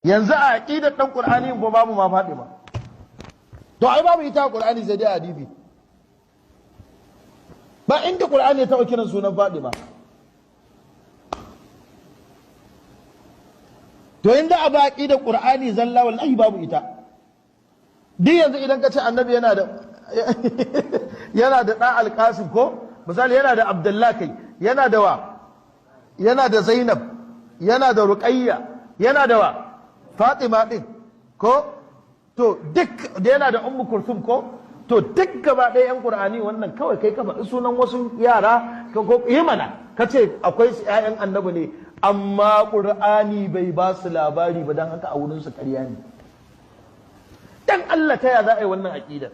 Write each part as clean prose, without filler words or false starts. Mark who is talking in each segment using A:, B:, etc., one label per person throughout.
A: yanzu a aqidar dan qur'ani ba babu ma Fatima to ai babu ita qur'ani sai dai hadisi ba inda qur'ani ya taɓa kiran sunan Fatima to inda a ba aqidar qur'ani zalla wallahi babu ita duk yanzu idan ka ce annabi yana da yana da ɗan alƙasim ko misali yana da abdullahi kai yana da wa yana da zainab yana da ruqayya yana da wa fatima din ko to duk da yana da ummu kulsum ko to duk gaba ɗaya yan qur'ani wannan kawai kai ka faɗi sunan wasu yara ko yi mana ka ce akwai su ƴaƴan annabi ne amma qur'ani bai ba su labari ba dan haka a wurin su ƙarya ne dan Allah ta ya za a yi wannan aqidar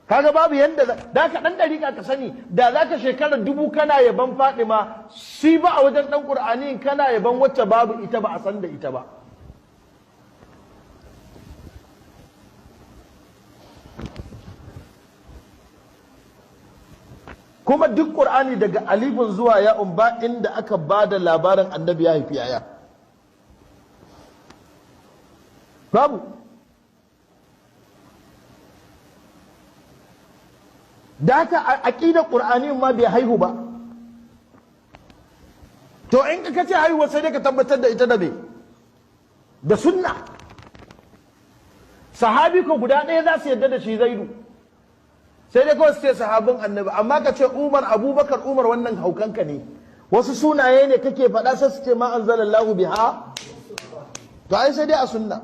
A: kaga babu yanda da ka dan dariƙa ka sani da za ka shekarar 1000 kana yaban Fatima shi ba a wajen dan Qur'ani kana yaban wacce babu ita ba a san da ita ba kuma duk Qur'ani daga alifin zuwa ya'un ba inda aka bada labarin annabi ya haifi yaya babu da haka aqidar qur'ani ma bai haihu ba to in ka ce haihuwa sai dai ka tabbatar da ita da me da sunna sahabi ko guda ɗaya za su yadda da shi Zaidu sai dai kawai su ce sahabin annabi amma ka ce Umar Abubakar Umar wannan haukanka ne wasu sunaye ne kake faɗa sai su ce ma anzalallahu biha to ai sai dai a sunna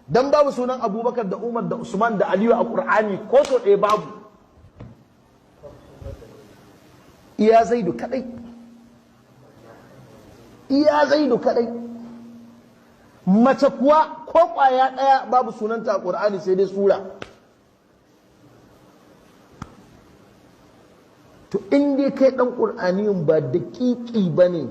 A: dan babu sunan Abubakar da Umar da Usman da Aliyu a Qur'ani ko so ɗaya babu iya Zaidu kadai iya Zaidu kadai mace kuwa ko kwaya daya babu sunanta a Qur'ani sai dai sura to in dai kai dan Qur'aniyun ba daƙiƙi bane